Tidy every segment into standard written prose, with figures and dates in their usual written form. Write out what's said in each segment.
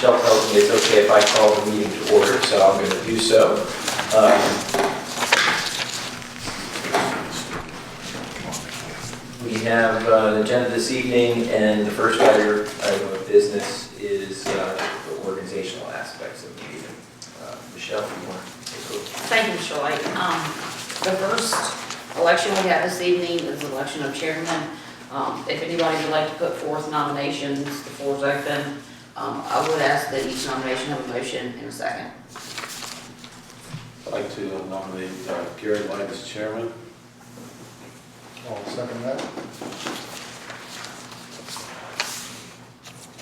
Michelle tells me it's okay if I call the meeting to order, so I'm going to do so. We have an agenda this evening, and the first item of business is the organizational aspects of the meeting. Michelle, do you want to take over? Thank you, Troy. The first election we have this evening is the election of chairman. If anybody would like to put forth nominations, the floor is open. I would ask that each nomination have a motion in a second. I'd like to nominate Gary Light as chairman. I'll second that.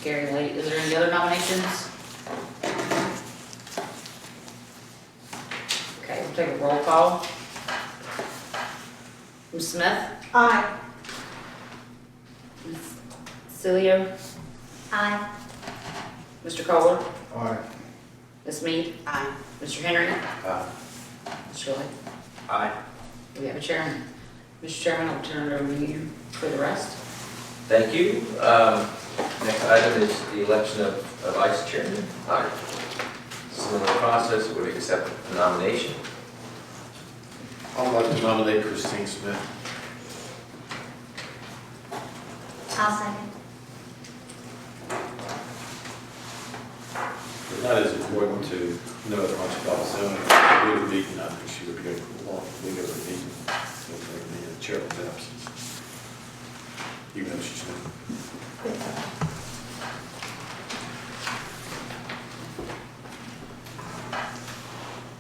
Gary Lake, is there any other nominations? Okay, we'll take a roll call. Ms. Smith? Aye. Ms. Cilio? Aye. Mr. Kohler? Aye. Ms. Mead? Aye. Mr. Henry? Aye. Mr. Shirley? Aye. We have a chairman. Mr. Chairman, I'll turn it over to you for the rest. Thank you. Next item is the election of a vice chairman. Similar process, would we accept the nomination? I'd like to nominate Christine Smith. I'll second. It's not as important to know as much about zoning. We would meet, I think she would be a long, we go to the meeting in the chairman's absence, even though she's new.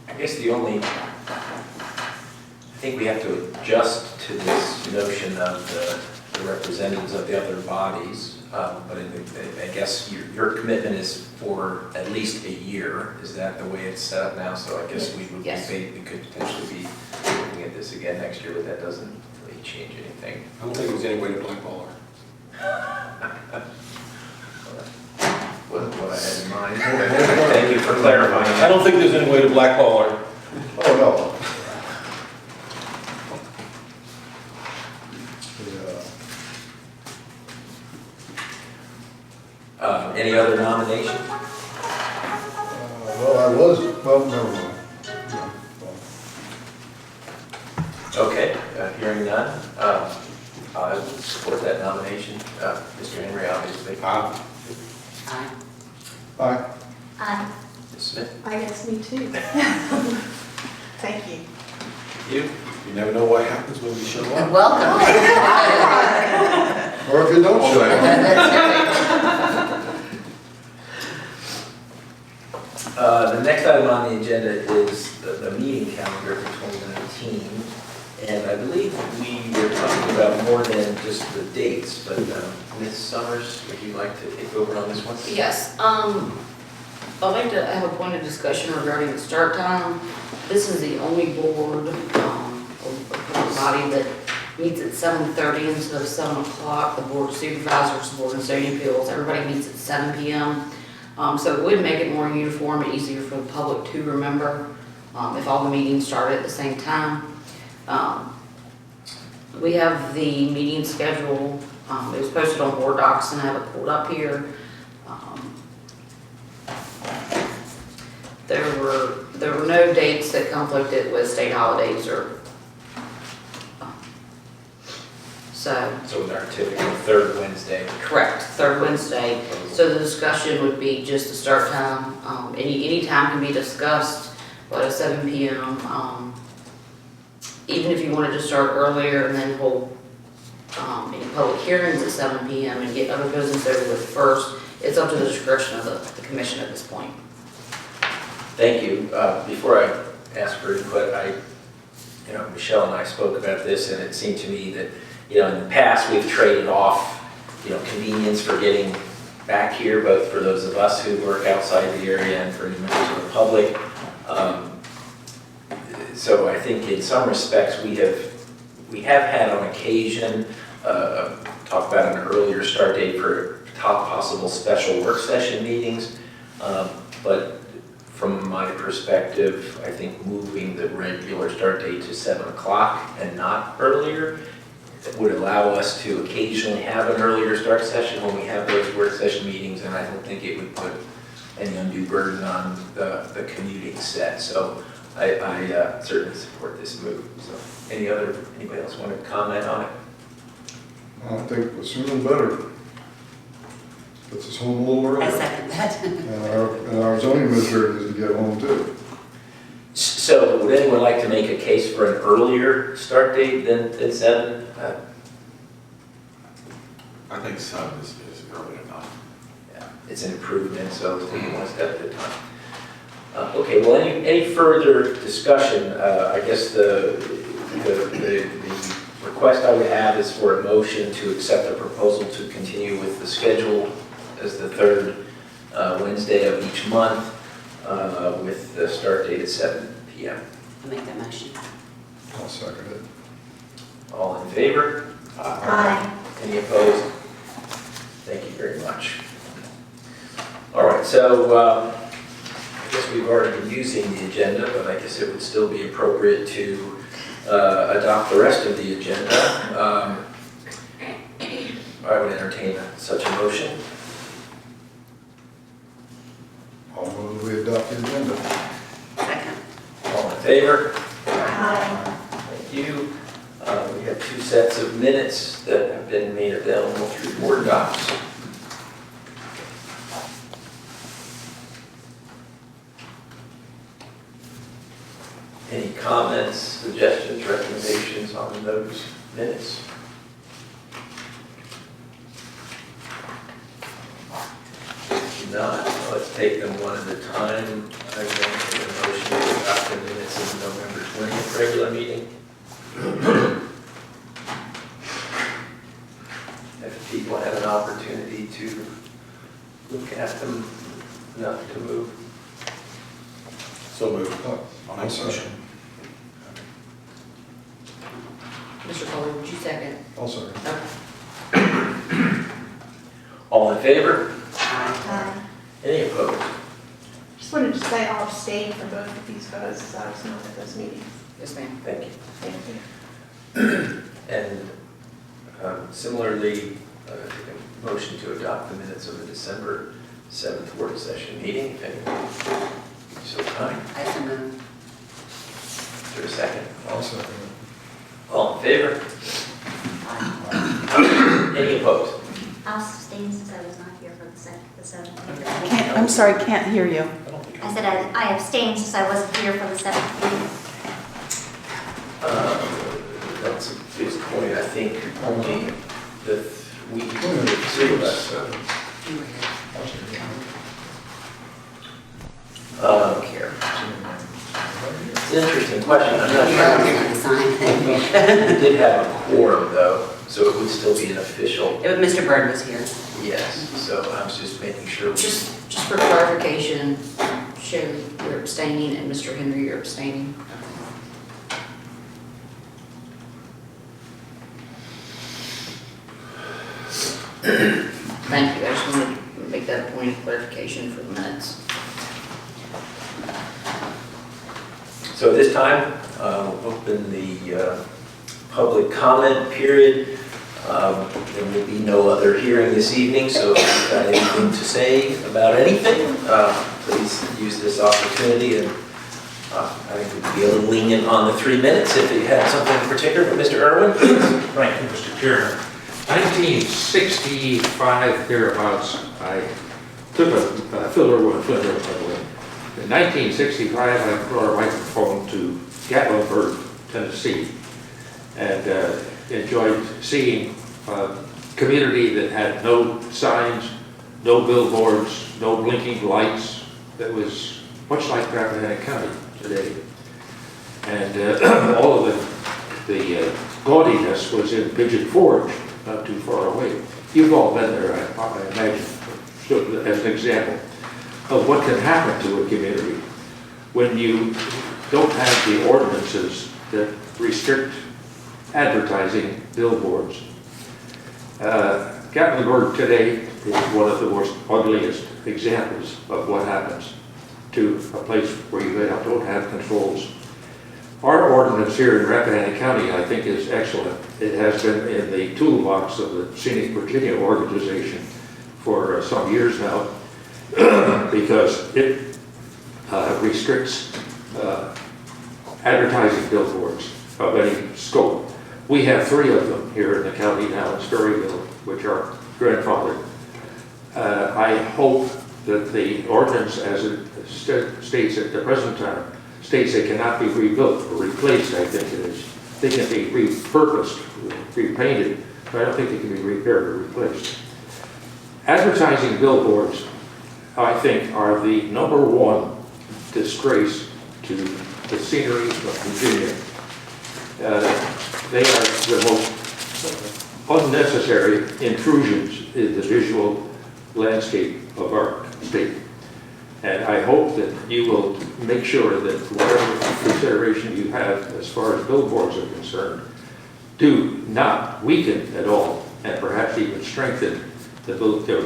I guess I think we have to adjust to this notion of the representatives of the other bodies, but I guess your commitment is for at least a year. Is that the way it's set up now? So I guess we could potentially be looking at this again next year, but that doesn't really change anything. I don't think there's any way to blackball her. What I had in mind. Thank you for clarifying. I don't think there's any way to blackball her. Oh, no. Any other nomination? Well, never mind. Yeah, Okay, hearing none, I would support that nomination. Mr. Henry, obviously. Aye. Aye. Aye. Ms. Smith? I guess me too. Thank you. You? You never know what happens when we show up. Welcome. Or if you don't show up. The next item on the agenda is the meeting calendar for 2019. And I believe we were talking about more than just the dates, but Ms. Summers, would you like to take over on this one? Yes, I'd like to have a point of discussion regarding the start time. This is the only board, body that meets at 7:30 instead of 7 o'clock. The board of supervisors, the board of zoning appeals, everybody meets at 7 p.m. So it would make it more uniform and easier for the public to remember if all the meetings started at the same time. We have the meeting schedule. It was posted on board docs and I have it pulled up here. There were no dates that conflicted with state holidays or so with our typical third Wednesday. correct, third Wednesday. So the discussion would be just the start time. Any time can be discussed, but at 7 p.m. Even if you wanted to start earlier and then hold any public hearings at 7 p.m. and get other business over with first, it's up to the discretion of the commission at this point. Thank you. Before I ask for input, Michelle and I spoke about this, and it seemed to me that, in the past we've traded off, convenience for getting back here, both for those of us who work outside the area and for any members of the public. So I think in some respects we have had on occasion talk about an earlier start date for top possible special work session meetings, but from my perspective, I think moving the regular start date to 7 o'clock and not earlier would allow us to occasionally have an earlier start session when we have those work session meetings, and I don't think it would put any undue burden on the commuting set. So I certainly support this move. So anybody else want to comment on it? I think the sooner the better. Gets us home a little earlier. I second that. And our zoning administrator needs to get home too. So would anyone like to make a case for an earlier start date than 7? I think 7 is early enough. Yeah, it's an improvement, so take it one step at a time. Okay, well, any further discussion? I guess the request I would have is for a motion to accept the proposal to continue with the schedule as the third Wednesday of each month with the start date at 7 p.m. I'll make that motion. I'll second it. All in favor? Aye. Any opposed? Thank you very much. All right, so I guess we've already been using the agenda, but I guess it would still be appropriate to adopt the rest of the agenda. I would entertain such a motion. I'll move we adopt the agenda. Second. All in favor? Aye. Thank you. We have 2 sets of minutes that have been made available through board docs. Any comments, suggestions, recommendations on those minutes? If not, let's take them one at a time. I'm going to make a motion to adopt the minutes of the November 20th regular meeting. If people have an opportunity to look at them, nothing to move. So moved. I'll I'll second. motion. Mr. Fuller, would you second? I'll second. Okay. All in favor? Aye. Any opposed? Just wanted to say I'll abstain from both of these votes, as I was not at those meetings. Yes, ma'am. Thank you. Thank you. And similarly, take a motion to adopt the minutes of the December 7th work session meeting. If anyone would be so kind. I so move. Is there a second? I'll second it. All in favor? Any opposed? I'll abstain since I was not here for the 7th. I'm sorry, can't hear you. I don't think I said I abstained since I wasn't here for the 7th meeting. That's a good point. I think only the three of us. You were here. Here. It's an interesting question. I'm not You're sure. looking at the sign. We did have a quorum though, so it would still be an official. Mr. Bird was here. Yes, so I was just making sure. Just for clarification, Sherry, you're abstaining, and Mr. Henry, you're abstaining. Thank you, I just wanted to make that a point of clarification for the minutes. So at this time, we'll open the public comment period. There will be no other hearing this evening, so if you've got anything to say about anything, please use this opportunity. And I think we'd be a little lenient on the 3 minutes if you had something in particular. But Mr. Irwin, please. Thank you, Mr. Chairman. 1965 thereabouts, I took a Philder by the way. In 1965, I brought a microphone to Gatlinburg, Tennessee, and enjoyed seeing a community that had no signs, no billboards, no blinking lights. That was much like Rappahannock County today. And all of the gaudiness was in Pigeon Forge, not too far away. You've all been there, I imagine, so as an example of what can happen to a community when you don't have the ordinances that restrict advertising billboards. Gatlinburg today is one of the most ugliest examples of what happens to a place where you don't have controls. Our ordinance here in Rappahannock County, I think, is excellent. It has been in the toolbox of the Scenic Virginia organization for some years now. because it restricts advertising billboards of any scope. We have 3 of them here in the county now in Storyville, which are grandfathered. I hope that the ordinance, as it states at the present time, states they cannot be rebuilt or replaced, I think it is. They can be repurposed, repainted, but I don't think they can be repaired or replaced. Advertising billboards, I think, are the #1 disgrace to the scenery of Virginia. They are the most unnecessary intrusions in the visual landscape of our state. And I hope that you will make sure that whatever consideration you have as far as billboards are concerned, do not weaken at all, and perhaps even strengthen the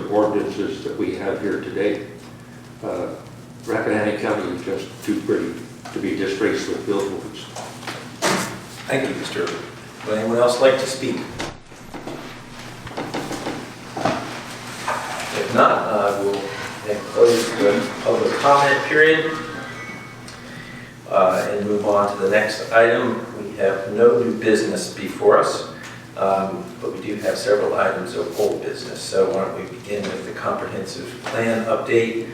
ordinances that we have here today. Rappahannock County is just too pretty to be disgraced with billboards. Thank you, Mr. Would anyone else like to speak? If not, we'll then close the public comment period and move on to the next item. We have no new business before us, but we do have several items of old business. So why don't we begin with the comprehensive plan update.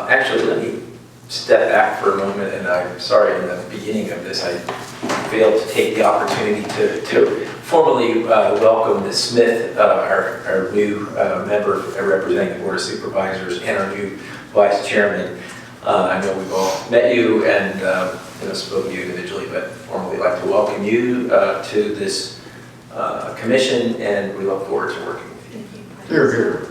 Actually, let me step back for a moment, and I'm sorry in the beginning of this I failed to take the opportunity to formally welcome Ms. Smith, our new member representing the Board of Supervisors, and our new Vice Chairman. I know we've all met you and spoken to you individually, but formally like to welcome you to this commission, and we look forward to working with you. Here, here.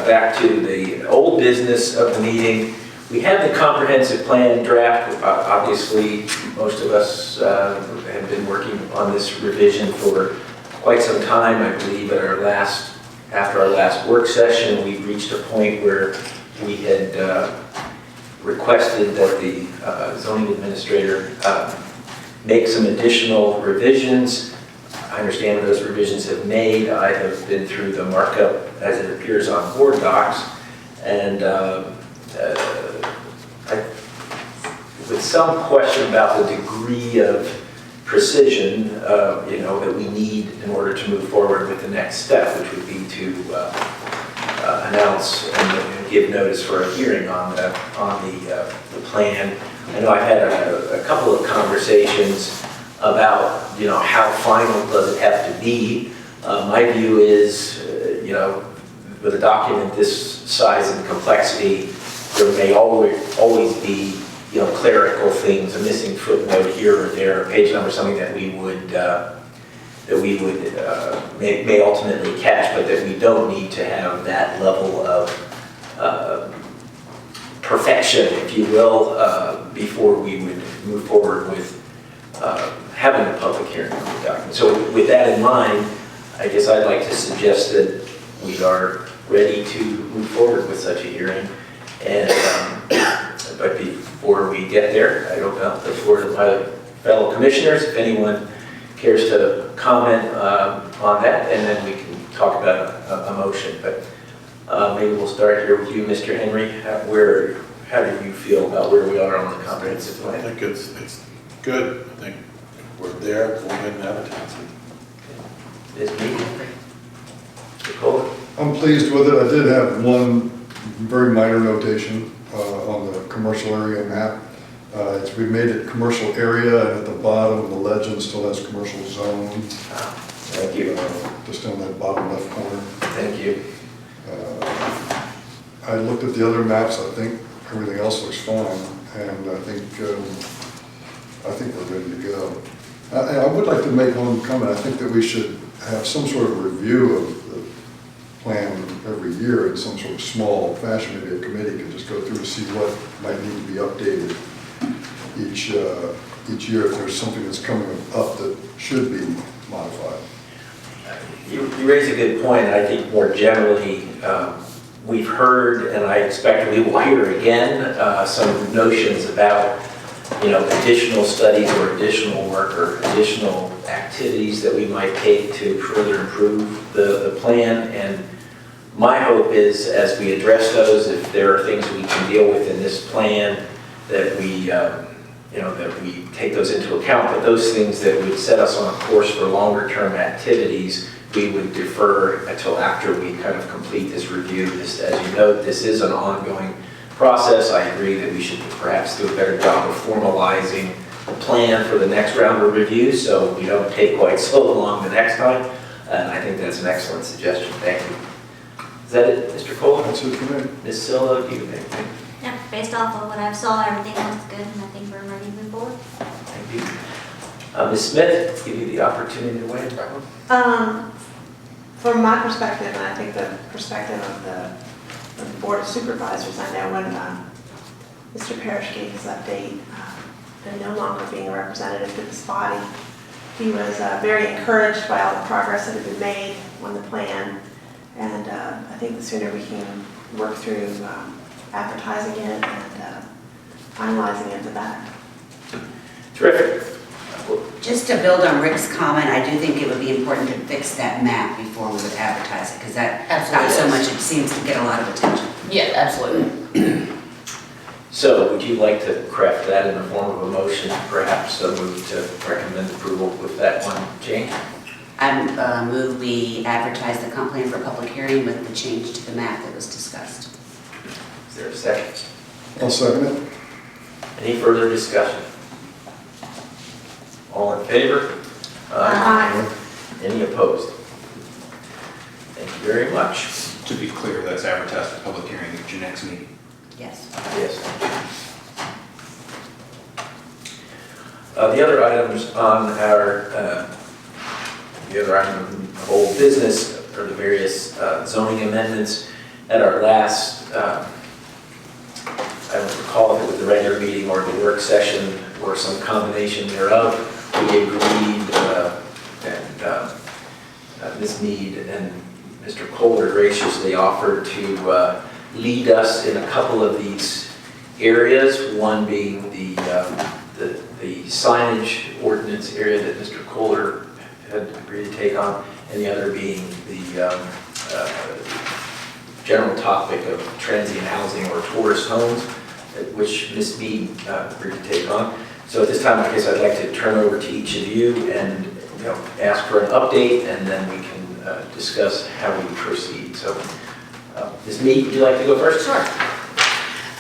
Back to the old business of the meeting. We have the comprehensive plan draft. Obviously, most of us have been working on this revision for quite some time. I believe after our last work session, we reached a point where we had requested that the zoning administrator make some additional revisions. I understand those revisions have made. I have been through the markup as it appears on board docs, and with some question about the degree of precision, that we need in order to move forward with the next step, which would be to announce and give notice for a hearing on the plan. I know I've had a couple of conversations about, how final does it have to be. My view is, with a document this size and complexity, there may always be, clerical things, a missing footnote here or there, a page number, something that we would may ultimately catch, but that we don't need to have that level of perfection, if you will, before we would move forward with having a public hearing on the document. So with that in mind, I guess I'd like to suggest that we are ready to move forward with such a hearing. And but before we get there, I open up the floor to my fellow commissioners, if anyone cares to comment on that, and then we can talk about a motion. But maybe we'll start here with you, Mr. Henry. How do you feel about where we are on the comprehensive I plan? think it's good. I think we're there, go ahead and advertise it. This meeting? Nicole? I'm pleased with it. I did have one very minor notation on the commercial area map. We made it commercial area, and at the bottom, the legend still has commercial zone. Thank you. Just on that bottom left corner. Thank you. I looked at the other maps. I think everything else looks fine, and I think we're ready to go. I would like to make one comment. I think that we should have some sort of review of the plan every year in some sort of small fashion. Maybe a committee can just go through and see what might need to be updated each year if there's something that's coming up that should be modified. You raise a good point, and I think more generally, we've heard, and I expect we will hear again, some notions about additional studies or additional work or additional activities that we might take to further improve the plan. And my hope is, as we address those, if there are things we can deal with in this plan, that we, that we take those into account. But those things that would set us on a course for longer-term activities, we would defer until after we kind of complete this review. This, as you note, this is an ongoing process. I agree that we should perhaps do a better job of formalizing the plan for the next round of review, so we don't take quite so long the next time. And I think that's an excellent suggestion. Thank you. Is that it, Mr. Kohler? That's it for me. Ms. Silva, do you have anything? Yeah, based off of what I saw, everything looks good, and I think we're ready to move forward. Thank you. Ms. Smith, give you the opportunity to weigh in. From my perspective, and I think the perspective of the Board of Supervisors, I know when Mr. Parrish gave his update, and no longer being a representative to this body, he was very encouraged by all the progress that had been made on the plan. And I think the sooner we can work through advertising it and finalizing it, the better. Terrific. Just to build on Rick's comment, I do think it would be important to fix that map before we would advertise it, because that got so much, it seems to get a lot of attention. Yeah, absolutely. So would you like to craft that in the form of a motion, perhaps, move to recommend approval with that one change? I move we advertise the comp plan for public hearing with the change to the map that was discussed. Is there a second? I'll second it. Any further discussion? All in favor? Aye. Any opposed? Thank you very much. To be clear, that's advertised for public hearing at your next meeting. Yes. Yes. The other items on our, the other item of old business are the various zoning amendments. At our last, I don't recall if it was the regular meeting or the work session or some combination thereof, we agreed, and Ms. Mead and Mr. Kohler graciously offered to lead us in a couple of these areas, one being the signage ordinance area that Mr. Kohler had agreed to take on, and the other being the general topic of transient housing or tourist homes, which Ms. Mead agreed to take on. So at this time, I guess I'd like to turn over to each of you and ask for an update, and then we can discuss how we proceed. So, Ms. Mead, would you like to go first? Sure.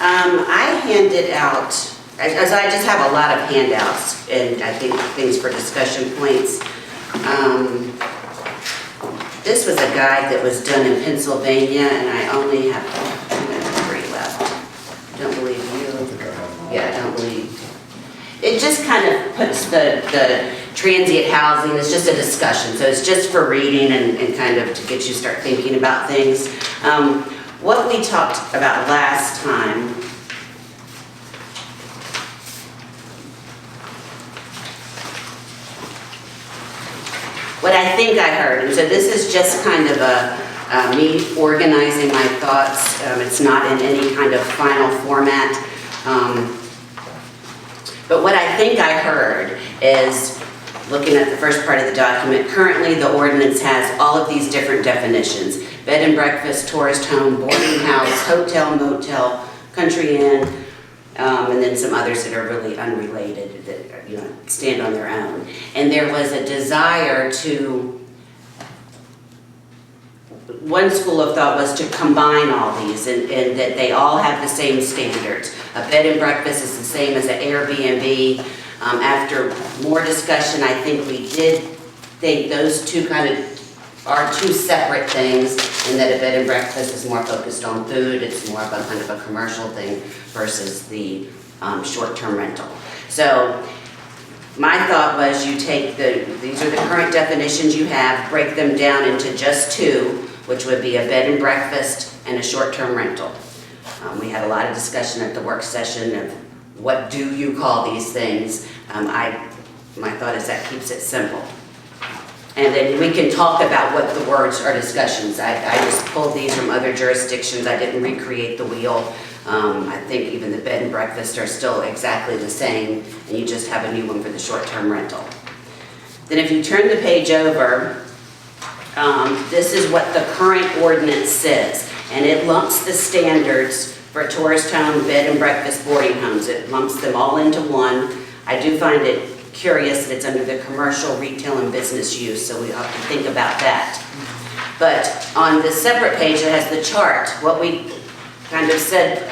I handed out, as I just have a lot of handouts, and I think things for discussion points. This was a guide that was done in Pennsylvania, and I only have 3 left. Don't believe you. Yeah, I don't believe. It just kind of puts the transient housing, it's just a discussion, so it's just for reading and kind of to get you start thinking about things. What we talked about last time, what I think I heard, and so this is just kind of me organizing my thoughts. It's not in any kind of final format. But what I think I heard is, looking at the first part of the document, currently the ordinance has all of these different definitions: bed and breakfast, tourist home, boarding house, hotel, motel, country inn, and then some others that are really unrelated that stand on their own. And there was a desire to, one school of thought was to combine all these and that they all have the same standards. A bed and breakfast is the same as an Airbnb. After more discussion, I think we did think those two kind of are two separate things, and that a bed and breakfast is more focused on food. It's more of a kind of a commercial thing versus the short-term rental. So my thought was you take these are the current definitions you have, break them down into just 2, which would be a bed and breakfast and a short-term rental. We had a lot of discussion at the work session of what do you call these things. My thought is that keeps it simple. And then we can talk about what the words are discussions. I just pulled these from other jurisdictions. I didn't recreate the wheel. I think even the bed and breakfast are still exactly the same, and you just have a new one for the short-term rental. Then if you turn the page over, this is what the current ordinance says, and it lumps the standards for tourist home, bed and breakfast, boarding homes. It lumps them all into one. I do find it curious that it's under the commercial, retail, and business use, so we have to think about that. But on the separate page that has the chart, what we kind of said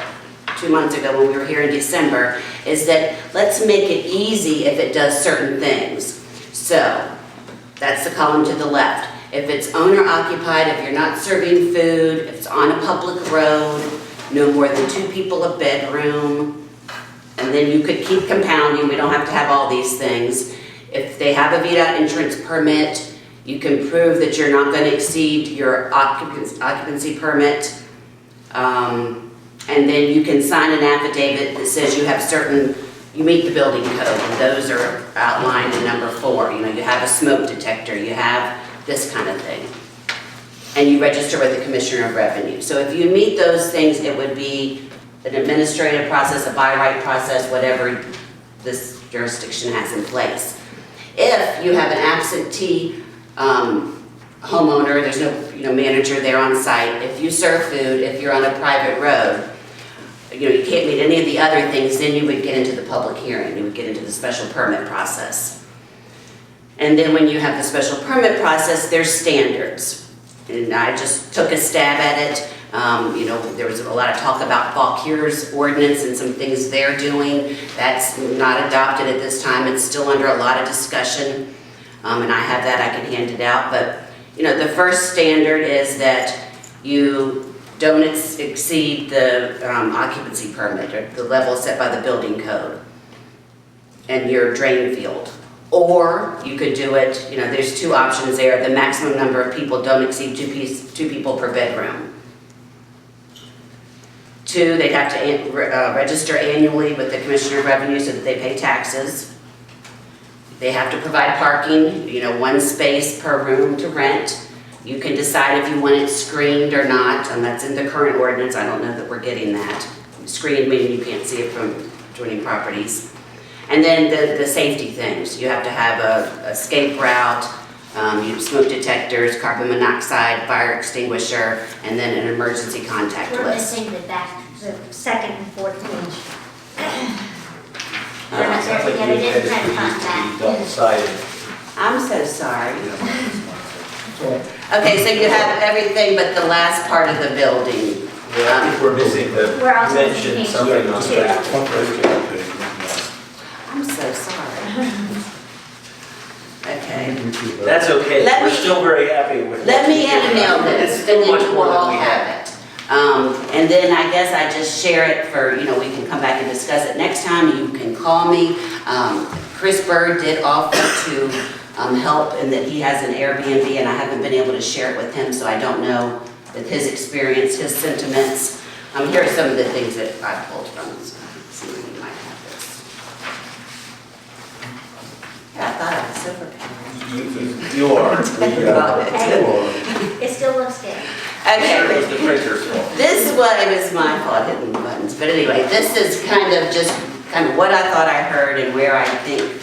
2 months ago when we were here in December is that let's make it easy if it does certain things. So that's the column to the left. If it's owner occupied, if you're not serving food, if it's on a public road, no more than 2 people a bedroom, and then you could keep compounding, we don't have to have all these things. If they have a VDOT entrance permit, you can prove that you're not going to exceed your occupancy permit. And then you can sign an affidavit that says you have you meet the building code, and those are outlined in number 4. You know, you have a smoke detector, you have this kind of thing. And you register with the Commissioner of Revenue. So if you meet those things, it would be an administrative process, a by right process, whatever this jurisdiction has in place. If you have an absentee homeowner, there's no manager there on site, if you serve food, if you're on a private road, you can't meet any of the other things, then you would get into the public hearing, you would get into the special permit process. And then when you have the special permit process, there's standards. And I just took a stab at it. There was a lot of talk about Fauquier's ordinance and some things they're doing. That's not adopted at this time. It's still under a lot of discussion. And I have that, I can hand it out. But, the first standard is that you don't exceed the occupancy permit or the level set by the building code and your drain field. Or you could do it, there's 2 options there. The maximum number of people don't exceed 2 people per bedroom. 2, they'd have to register annually with the Commissioner of Revenue so that they pay taxes. They have to provide parking, 1 space per room to rent. You can decide if you want it screened or not, and that's in the current ordinance. I don't know that we're getting that. Screened meaning you can't see it from adjoining properties. And then the safety things. You have to have a escape route, smoke detectors, carbon monoxide, fire extinguisher, and then an emergency contact We're list. missing the second and fourth page. They're not Sounds there like together, you they had didn't try to find it that. double-sided. I'm so sorry. Okay, so you have everything but the last part of the building. Yeah, I think we're missing the, We're also you mentioned missing something on page track. I'm so sorry. Okay. That's okay, Let we're me- still very happy with. Let me email this, It's still and much then more we'll than all we have had. it. And then I guess I just share it for, we can come back and discuss it next time. You can call me. Chris Bird did offer to help in that he has an Airbnb, and I haven't been able to share it with him, so I don't know with his experience, his sentiments. Here are some of the things that I pulled from. So let's see if you might have this. Yeah, I thought I was super powered. You are. It still looks good. There goes Okay, the printer's fault. this one is my fault hitting the buttons, but anyway, this is kind of just what I thought I heard and where I think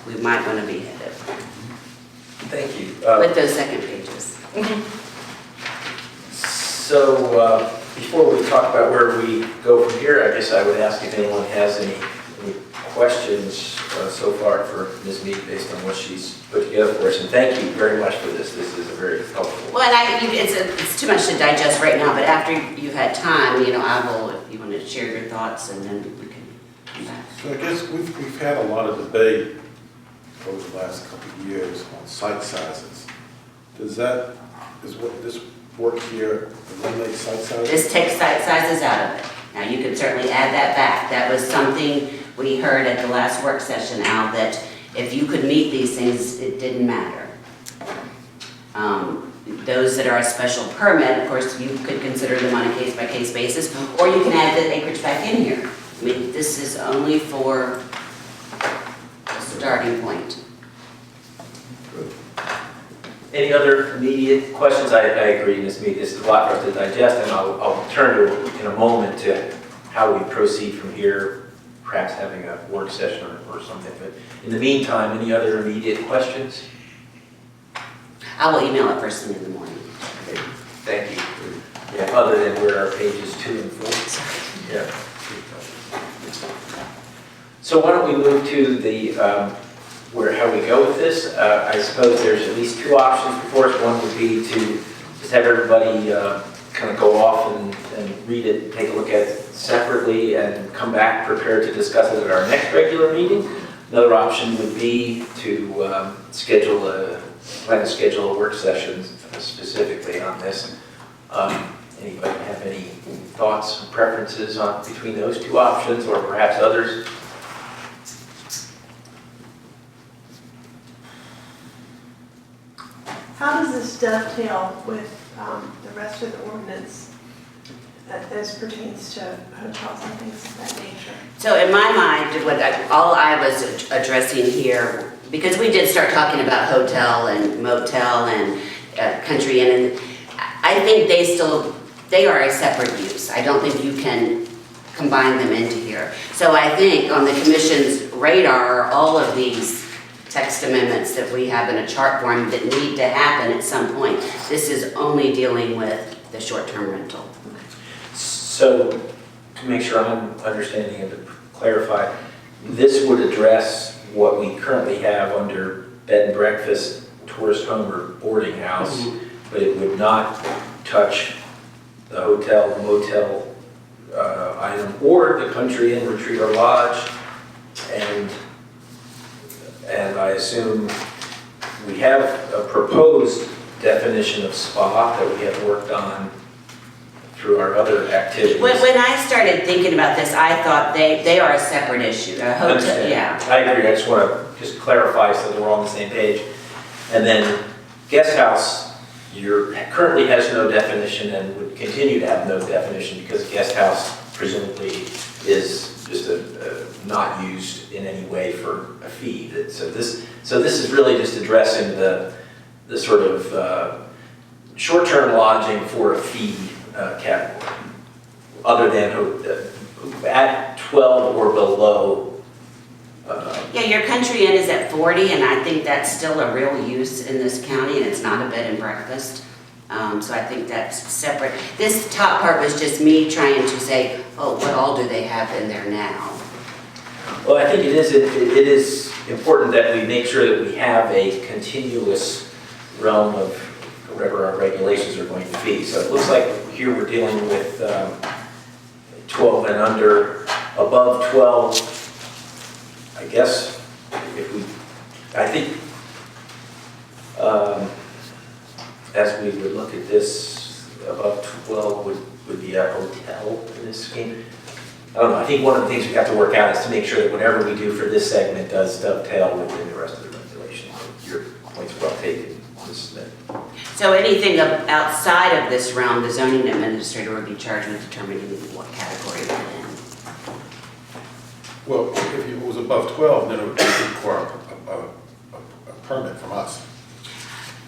we might want to be headed Thank you. with those second pages. So, before we talk about where we go from here, I guess I would ask if anyone has any questions so far for Ms. Mead based on what she's put together for us. And thank you very much for this. This is a very helpful. Well, and it's too much to digest right now, but after you've had time, I will, if you want to share your thoughts, and then we can come back. So I guess we've had a lot of debate over the last couple of years on site sizes. Is what this work here eliminate site sizes? This takes site sizes out of it. Now, you could certainly add that back. That was something we heard at the last work session, Al, that if you could meet these things, it didn't matter. Those that are a special permit, of course, you could consider them on a case-by-case basis, or you can add the acreage back in here. I mean, this is only for a starting point. Any other immediate questions? I agree, Ms. Mead, this is a lot for us to digest, and I'll turn to, in a moment, to how we proceed from here, perhaps having a work session or something. But in the meantime, any other immediate questions? I will email it first thing in the morning. Okay, thank you. Yeah, other than where our pages 2 and 4. Yeah. So why don't we move to the, how we go with this? I suppose there's at least 2 options before us. One would be to just have everybody kind of go off and read it, take a look at it separately, and come back prepared to discuss it at our next regular meeting. Another option would be to plan to schedule a work session specifically on this. Anybody have any thoughts and preferences between those 2 options, or perhaps others? How does this dovetail with the rest of the ordinance as pertains to hotels and things of that nature? So in my mind, all I was addressing here, because we did start talking about hotel and motel and country inn, and I think they are a separate use. I don't think you can combine them into here. So I think on the commission's radar are all of these text amendments that we have in a chart form that need to happen at some point. This is only dealing with the short-term rental. So, to make sure I'm understanding and to clarify, this would address what we currently have under bed and breakfast, tourist home, or boarding house, but it would not touch the hotel, motel item, or the country inn, retreat, or lodge. And I assume we have a proposed definition of spa that we have worked on through our other activities. When I started thinking about this, I thought they are a separate issue. A hotel, Understand. yeah. I agree. I just want to just clarify so that we're all on the same page. And then guest house, currently has no definition and would continue to have no definition because guest house presumably is just not used in any way for a fee. So this is really just addressing the sort of short-term lodging for a fee category, other than at 12 or below. Yeah, your country inn is at 40, and I think that's still a real use in this county, and it's not a bed and breakfast. So I think that's separate. This top part was just me trying to say, oh, what all do they have in there now? Well, I think it is important that we make sure that we have a continuous realm of whatever our regulations are going to be. So it looks like here we're dealing with 12 and under. Above 12, I guess, I think, as we would look at this, above 12 would be a hotel in this scheme. I don't know, I think one of the things we have to work out is to make sure that whatever we do for this segment does dovetail within the rest of the regulations. Your point's well taken, Ms. Smith. So anything outside of this realm, the zoning administrator would be charged with determining what category it's in. Well, if it was above 12, then it would require a permit from us.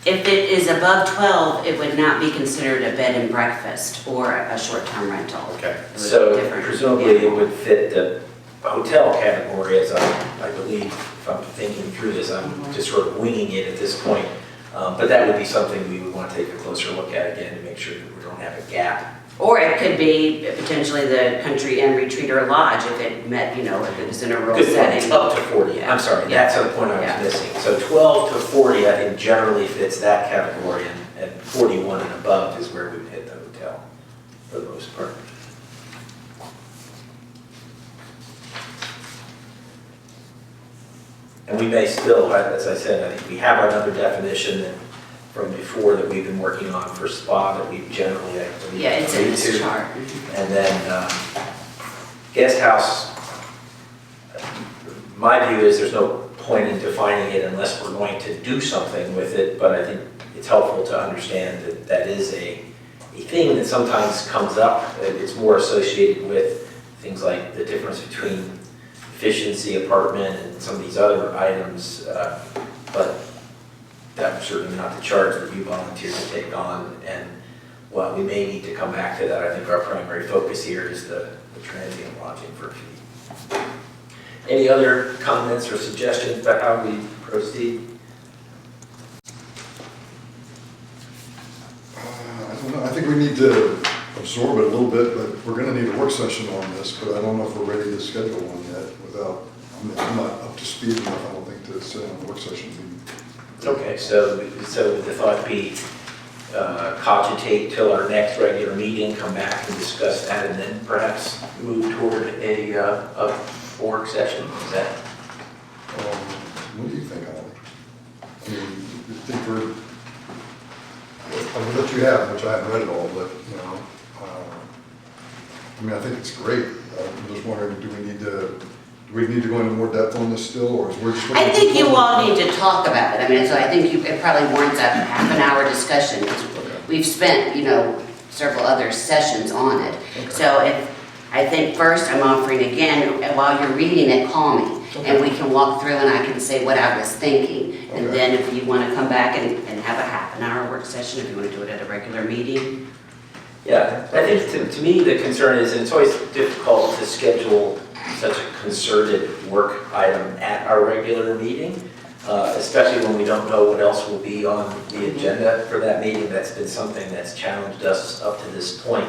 If it is above 12, it would not be considered a bed and breakfast or a short-term rental. Okay. It would be So different. presumably Yeah. it would fit the hotel category, as I believe, if I'm thinking through this, I'm just sort of winging it at this point. But that would be something we would want to take a closer look at again to make sure that we don't have a gap. Or it could be potentially the country inn, retreat, or lodge if it met, if it was in a rural Good point. setting. It's up to 40, I'm sorry, Yeah. that's the point I Yeah. was missing. So 12 to 40, I think generally fits that category, and 41 and above is where we would hit the hotel for the most part. And we may still, as I said, I think we have another definition from before that we've been working on for spa that we've generally, I believe, Yeah, it's in agreed this to. chart. And then guest house, my view is there's no point in defining it unless we're going to do something with it, but I think it's helpful to understand that that is a thing that sometimes comes up. It's more associated with things like the difference between efficiency apartment and some of these other items, but that certainly not the charge that you volunteered to take on. And while we may need to come back to that, I think our primary focus here is the transient lodging for a fee. Any other comments or suggestions about how we proceed? I don't know, I think we need to absorb it a little bit, but we're gonna need a work session on this, but I don't know if we're ready to schedule one yet without, I'm not up to speed enough, I don't think, to sit on a work session. Okay, so the thought be cogitate till our next regular meeting, come back and discuss that, and then perhaps move toward a work session. Is that? What do you think, Alan? I mean, you think we're, I mean, that you have, which I haven't read it all, but, you know, I mean, I think it's great. I'm just wondering, do we need to go into more depth on this still, or is we're just? I think you all need to talk about it. I mean, so I think it probably warrants a half an hour discussion. We've spent, you know, several other sessions on it. Okay. So I think first I'm offering again, and while you're reading it, call me. And we can walk through and I can say what I was thinking. And Okay. then if you want to come back and have a half an hour work session, if you want to do it at a regular meeting. Yeah, I think to me, the concern is, it's always difficult to schedule such a concerted work item at our regular meeting, especially when we don't know what else will be on the agenda for that meeting. That's been something that's challenged us up to this point.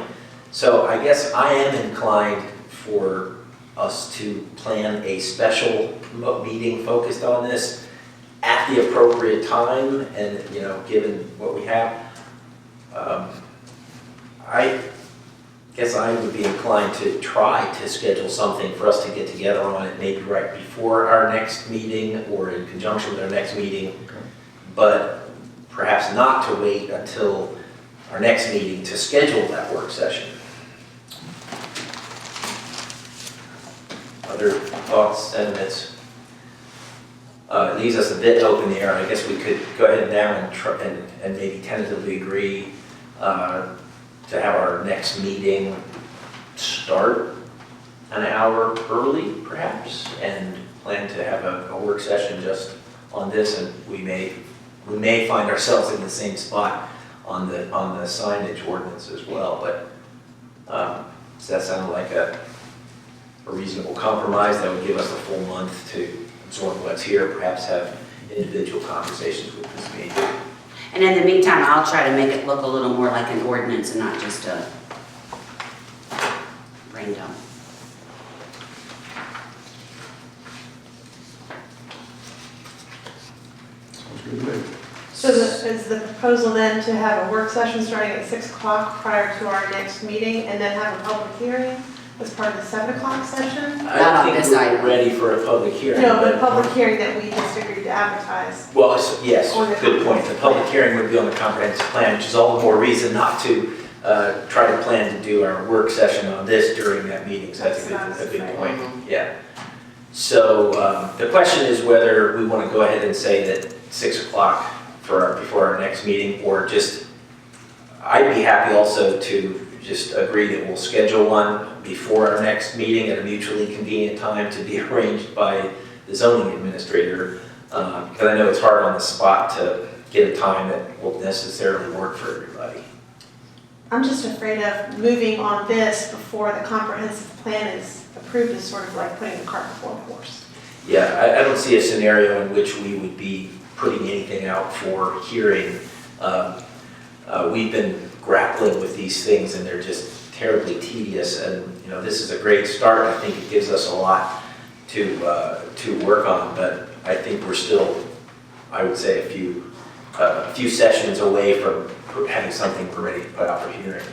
So I guess I am inclined for us to plan a special meeting focused on this at the appropriate time, and, you know, given what we have. I guess I would be inclined to try to schedule something for us to get together on it, maybe right before our next meeting or in conjunction with our next meeting, but perhaps not to wait until our next meeting to schedule that work session. Other thoughts, sentiments? It leaves us a bit open in the air. I guess we could go ahead now and maybe tentatively agree to have our next meeting start an hour early, perhaps, and plan to have a work session just on this. And we may find ourselves in the same spot on the signage ordinance as well. But does that sound like a reasonable compromise that would give us a full month to absorb what's here, perhaps have individual conversations with this meeting? And in the meantime, I'll try to make it look a little more like an ordinance and not just a rain dump. Sounds good to me. So is the proposal then to have a work session starting at 6 o'clock prior to our next meeting, and then have a public hearing as part of the 7 o'clock session? I Not on don't this think we're item. ready for a public hearing. No, but a public hearing that we just agreed to advertise. Well, yes, On the good point. The public hearing would be on the comprehensive plan, which is all the more reason not to try to plan to do our work session on this during that meeting. So that's a good point, yeah. So the question is whether we want to go ahead and say that 6 o'clock before our next meeting, or just, I'd be happy also to just agree that we'll schedule one before our next meeting at a mutually convenient time to be arranged by the zoning administrator, because I know it's hard on the spot to get a time that will necessarily work for everybody. I'm just afraid of moving on this before the comprehensive plan is approved, is sort of like putting the cart before the horse. Yeah, I don't see a scenario in which we would be putting anything out for hearing. We've been grappling with these things, and they're just terribly tedious, and you know, this is a great start. I think it gives us a lot to work on, but I think we're still, I would say, a few sessions away from having something we're ready to put out for hearing.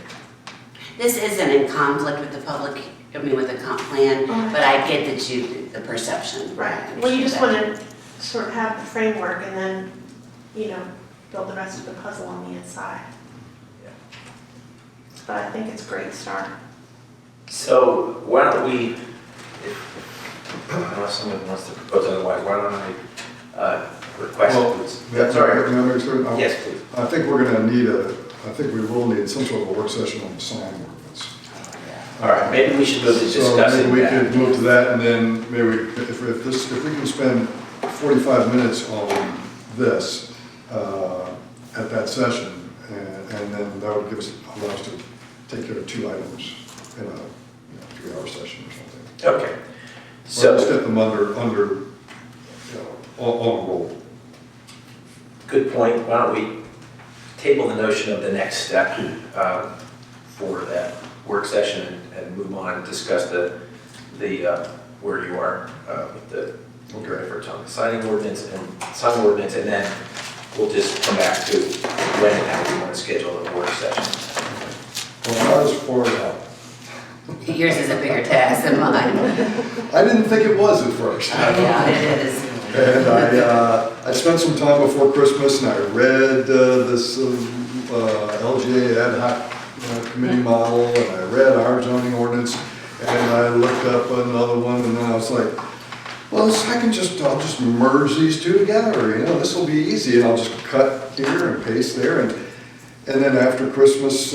This isn't in conflict with the public, with the comp plan, but I get that the perception. Right. Well, you just want to sort of have the framework and then, you know, build the rest of the puzzle on the inside. Yeah. But I think it's a great start. So why don't we, unless someone wants to propose otherwise, why don't I request? Sorry. Yes, please. I think we're gonna need I think we will need some sort of a work session on the sign ordinance. All right, maybe we should move to So discussing maybe we that. could move to that, and then maybe if we can spend 45 minutes on this, at that session, and then that would allow us to take care of 2 items in a 3-hour session or something. Okay. Or So, just get them under on a roll. good point. Why don't we table the notion of the next step for that work session and move on and discuss the where you are with the efforts on the signing ordinance, and then we'll just come back to when and how we want to schedule the work session. Well, ours poured out. Yours is a bigger task than mine. I didn't think it was at first. Yeah, it is. And I spent some time before Christmas and I read this LGA ad hoc committee model, and I read our zoning ordinance, and I looked up another one, and then I was like, well, I'll just merge these 2 together, this will be easy, and I'll just cut here and paste there, and then after Christmas,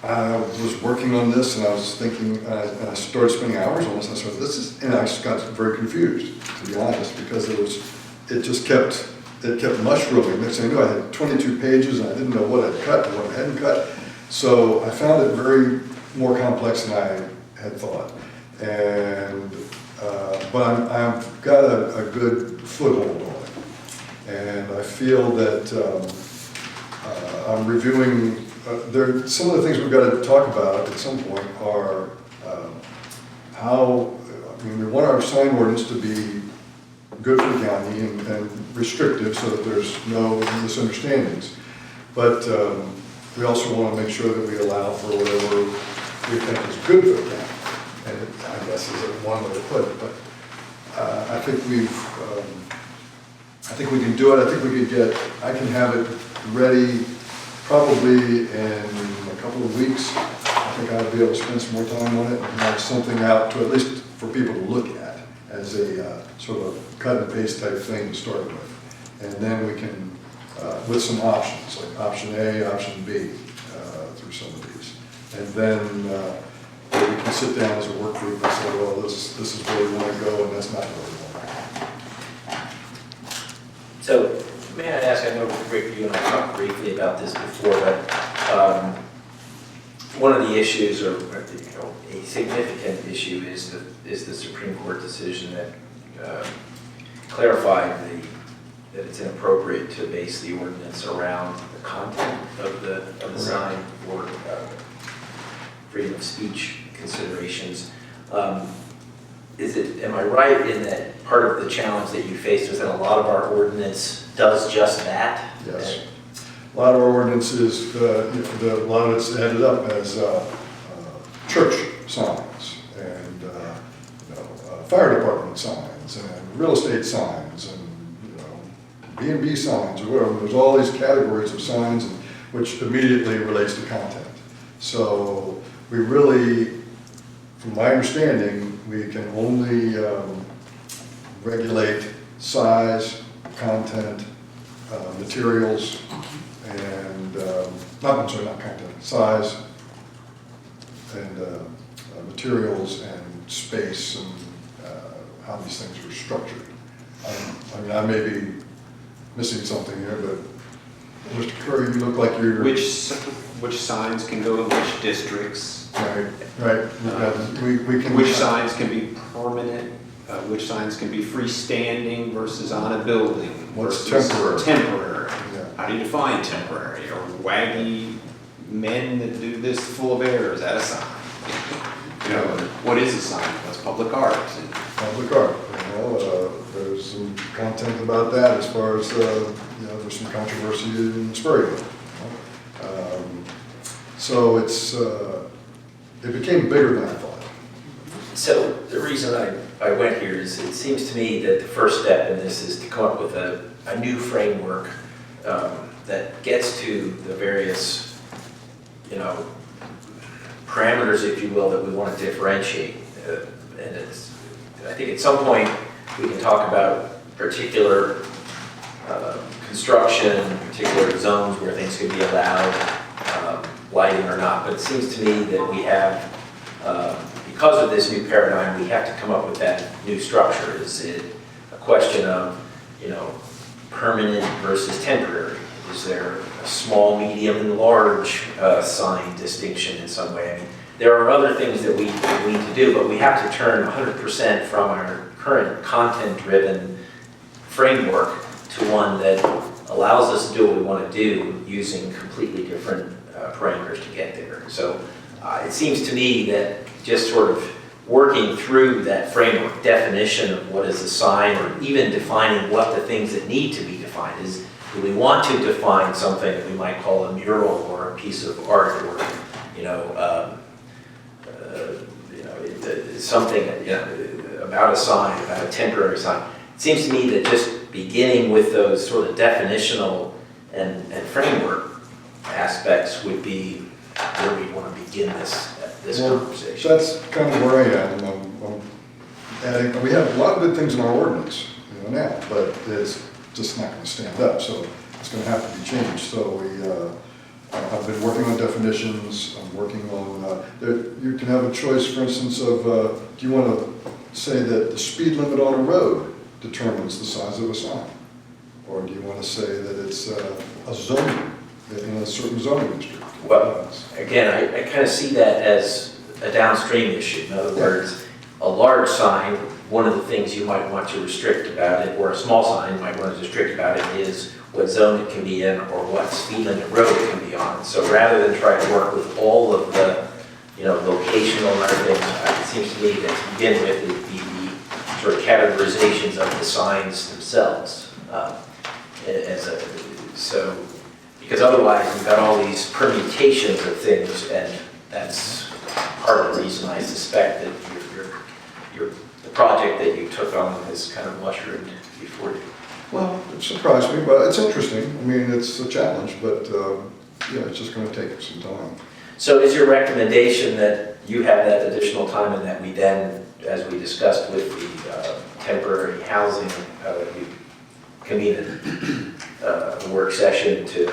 I was working on this, and I was thinking, and I started spending hours on this, and I said, and I just got very confused, to be honest, because it just kept mushrooming. Next thing I knew, I had 22 pages, and I didn't know what I'd cut and what I hadn't cut. So I found it very more complex than I had thought. And, but I've got a good foothold on it. And I feel that I'm reviewing, some of the things we've got to talk about at some point are we want our sign ordinance to be good for the county and restrictive so that there's no misunderstandings. But we also want to make sure that we allow for whatever we think is good for the county. And I guess is one way to put it. But I think we can do it. I can have it ready probably in a couple of weeks. I think I'll be able to spend some more time on it and have something out to at least for people to look at as a sort of cut and paste type thing to start with. And then we can, with some options, like option A, option B, through some of these. And then we can sit down as a work group and say, well, this is where we want to go and that's not where we want to go. So, may I ask, I know Rick, you and I talked briefly about this before, but one of the issues, or a significant issue, is the Supreme Court decision that clarified that it's inappropriate to base the ordinance around the content of the sign or freedom of speech considerations. Am I right in that part of the challenge that you faced was that a lot of our ordinance does just that? Yes. A lot of our ordinances, a lot of it's ended up as church signs and fire department signs and real estate signs and B&B signs or whatever. There's all these categories of signs which immediately relates to content. So we really, from my understanding, we can only regulate size, content, materials, and not content, size, and materials, and space, and how these things are structured. I may be missing something here, but Mr. Curry, you look like you're... Which signs can go in which districts? Right. We can... Which signs can be permanent? Which signs can be freestanding versus on a building? What's versus temporary? Yeah. How do you define temporary? Or waggy men that do this full of air, is that a sign? What is a sign? What's public art? Public art. There's some content about that as far as, there's some controversy in Spurrier. So it became bigger than I thought. So the reason I went here is it seems to me that the first step in this is to come up with a new framework that gets to the various, parameters, if you will, that we want to differentiate. And I think at some point we can talk about particular construction, particular zones where things could be allowed, lighting or not. But it seems to me that we have, because of this new paradigm, we have to come up with that new structure. Is it a question of, permanent versus temporary? Is there a small, medium, and large sign distinction in some way? I mean, there are other things that we need to do, but we have to turn 100% from our current content-driven framework to one that allows us to do what we want to do using completely different parameters to get there. So it seems to me that just sort of working through that framework definition of what is a sign, or even defining what the things that need to be defined is, do we want to define something that we might call a mural or a piece of art, or something about a sign, about a temporary sign? It seems to me that just beginning with those sort of definitional and framework aspects would be where we want to begin this conversation. That's kind of where I am. I'm adding, we have a lot of good things in our ordinance, now, but it's just not going to stand up, so it's going to have to be changed. So I've been working on definitions. I'm working on, you can have a choice, for instance, of, do you want to say that the speed limit on a road determines the size of a sign? Or do you want to say that it's a zoning, in a certain zoning district? Well, again, I kind of see that as a downstream issue. In other words, a large sign, one of the things you might want to restrict about it, or a small sign you might want to restrict about it, is what zone it can be in or what speed limit road it can be on. So rather than try to work with all of the locational and other things, it seems to me that to begin with it would be the sort of categorizations of the signs themselves. Because otherwise you've got all these permutations of things, and that's part of the reason I suspect that the project that you took on has kind of mushroomed before you. Well, it surprised me, but it's interesting. I mean, it's a challenge, but it's just going to take some time. So is your recommendation that you have that additional time, and that we then, as we discussed with the temporary housing, we convene a work session to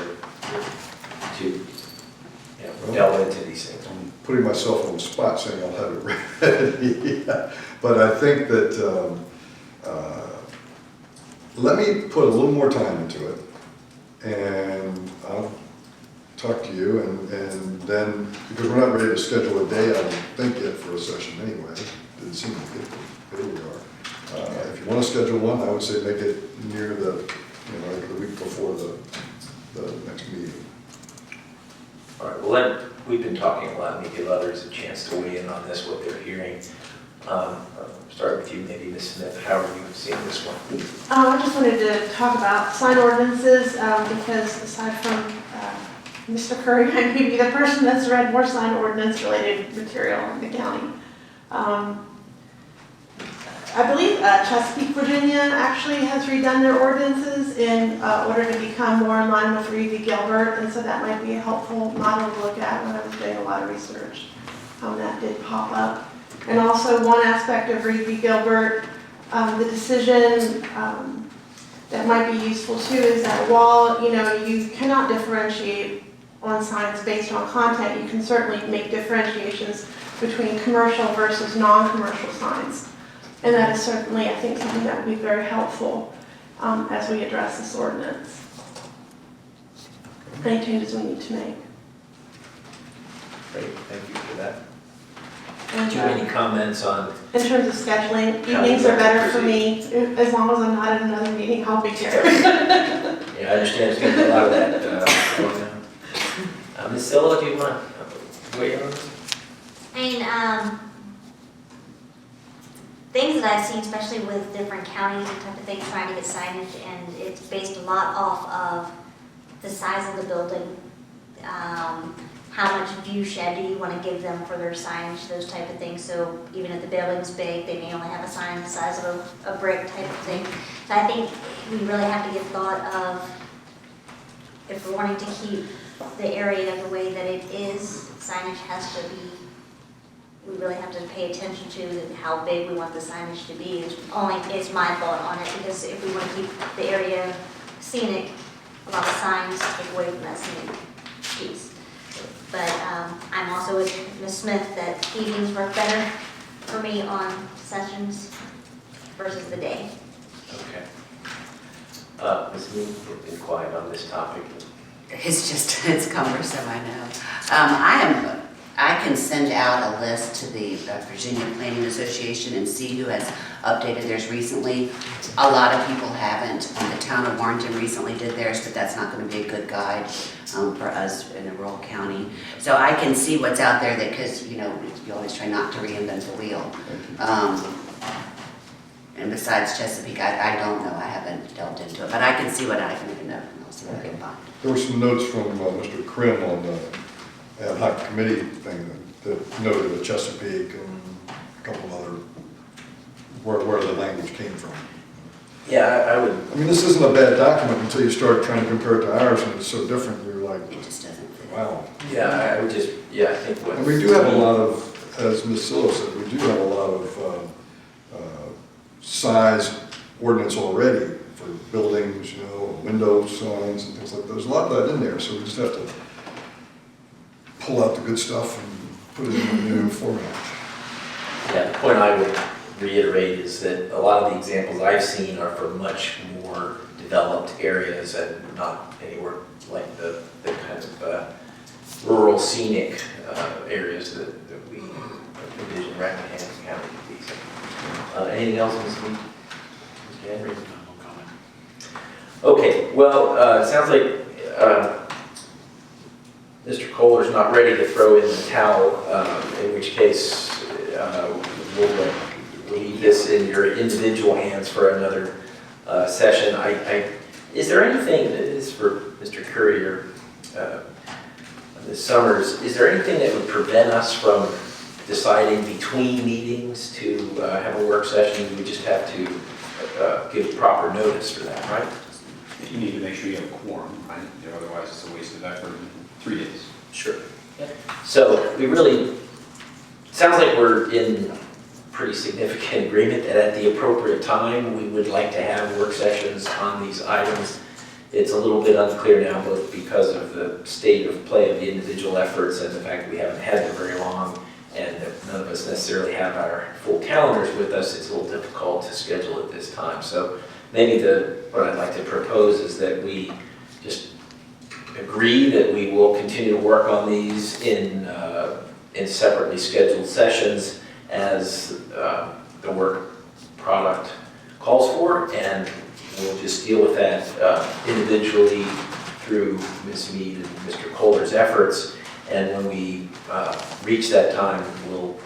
delve into these things? I'm putting myself on the spot saying I'll have it ready. But I think that let me put a little more time into it, and I'll talk to you, and then, because we're not ready to schedule a day, I don't think yet, for a session anyway. Didn't seem like it, but here we are. If you want to schedule one, I would say make it near the week before the next meeting. All right, well then, we've been talking a lot, and we give others a chance to weigh in on this, what they're hearing. I'll start with you, maybe Ms. Smith. How are you seeing this one? I just wanted to talk about sign ordinances, because aside from Mr. Curry, I may be the person that's read more sign ordinance related material in the county. I believe Chesapeake, Virginia actually has redone their ordinances in order to become more in line with Reed v. Gilbert, and so that might be a helpful model to look at when I was doing a lot of research. That did pop up. And also one aspect of Reed v. Gilbert, the decision that might be useful too is that while you cannot differentiate on signs based on content, you can certainly make differentiations between commercial versus non-commercial signs. And that is certainly, I think, something that would be very helpful as we address this ordinance. Any changes we need to make. Great, thank you for that. And, Do you have any comments on? in terms of scheduling, evenings are better for me. As long as I'm not at another meeting, I'll be here. Yeah, I understand there's going to be a lot of that going on. Ms. Silla, do you want to weigh in on this? I mean, things that I've seen, especially with different counties and type of things, trying to get signage, and it's based a lot off of the size of the building. How much view shed do you want to give them for their signage, those type of things. So even if the building's big, they may only have a sign the size of a brick type of thing. So I think we really have to give thought of, if we're wanting to keep the area the way that it is, signage has to be, we really have to pay attention to how big we want the signage to be. Is my thought on it, because if we want to keep the area scenic, a lot of signs take away from that scenic piece. But I'm also with Ms. Smith that evenings work better for me on sessions versus the day. Okay. Ms. Mead, you've been quiet on this topic. It's cumbersome, I know. I can send out a list to the Virginia Planning Association and see who has updated theirs recently. A lot of people haven't. The town of Warrenton recently did theirs, but that's not going to be a good guide for us in a rural county. So I can see what's out there that, because, you know, you always try not to reinvent the wheel. And besides Chesapeake, I don't know. I haven't delved into it, but I can see what I can even know, and I'll see what I can find. There were some notes from Mr. Krim on the ad hoc committee thing that noted the Chesapeake and a couple other, where the language came from. Yeah, I would. I mean, this isn't a bad document until you start trying to compare it to ours, and it's so different, you're like, It just doesn't fit. wow. Yeah, I would just, yeah, I think what. And we do have a lot of, as Ms. Silva said, we do have a lot of size ordinance already for buildings, you know, window signs and things like that. There's a lot of that in there, so we just have to pull out the good stuff and put it in a new format. Yeah, the point I would reiterate is that a lot of the examples I've seen are for much more developed areas and not anywhere like the kind of rural scenic areas that we envision Rappahannock County to be. So, anything else, Ms. Mead? Mr. Henry? No comment. Okay, well, it sounds like Mr. Kohler's not ready to throw in the towel, in which case we'll leave this in your individual hands for another session. Is there anything, that is for Mr. Currier, Ms. Summers, is there anything that would prevent us from deciding between meetings to have a work session? We would just have to give proper notice for that, right? You need to make sure you have a quorum, right? You know, otherwise it's a waste of effort in 3 days. Sure. So we really, sounds like we're in pretty significant agreement that at the appropriate time, we would like to have work sessions on these items. It's a little bit unclear now, both because of the state of play of the individual efforts and the fact that we haven't had them very long, and that none of us necessarily have our full calendars with us. It's a little difficult to schedule at this time. So maybe what I'd like to propose is that we just agree that we will continue to work on these in separately scheduled sessions as the work product calls for, and we'll just deal with that individually through Ms. Mead and Mr. Kohler's efforts. And when we reach that time, we'll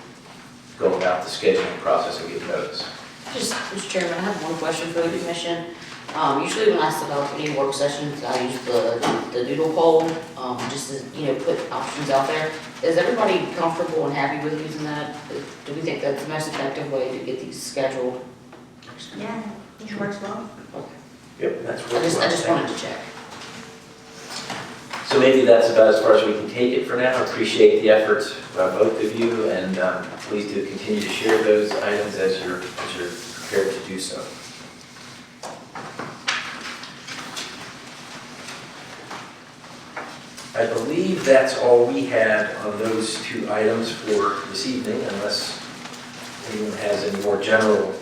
go about the scheduling process and give notice. Just, Mr. Chairman, I have one question for the commission. Usually when I set up any work sessions, I use the doodle poll, just to, you know, put options out there. Is everybody comfortable and happy with using that? Do we think that's the most effective way to get these scheduled? Yeah, it works well. Yep, that's I just wanted to check. So maybe that's about as far as we can take it for now. Appreciate the efforts by both of you, and please do continue to share those items as you're prepared to do so. I believe that's all we had on those two items for this evening, unless anyone has any more general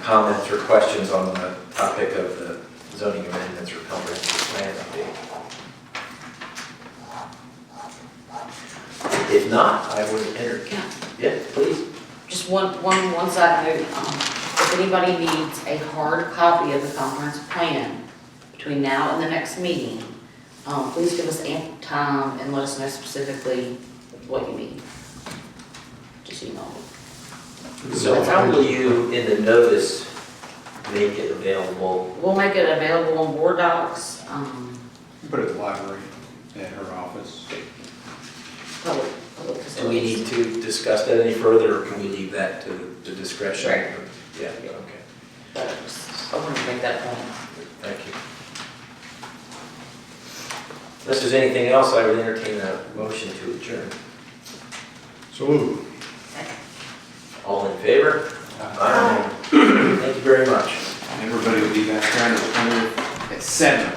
comments or questions on the topic of the zoning amendments or comprehensive plan update. If not, I would entertain. Yeah, please. Just one side note, if anybody needs a hard copy of the comprehensive plan between now and the next meeting, please give us ample time and let us know specifically what you need. Just so you know. So how will you, in the notice, make it available? We'll make it available on board docs, Put it at the library, at her office. public Do we facilities. need to discuss that any further, or can we leave that to the discretion? Sure. Yeah, okay. But I wanted to make that point. Thank you. Unless there's anything else, I would entertain a motion to adjourn. So moved. All in favor? Aye. Thank you very much. Everybody will be back down at 7.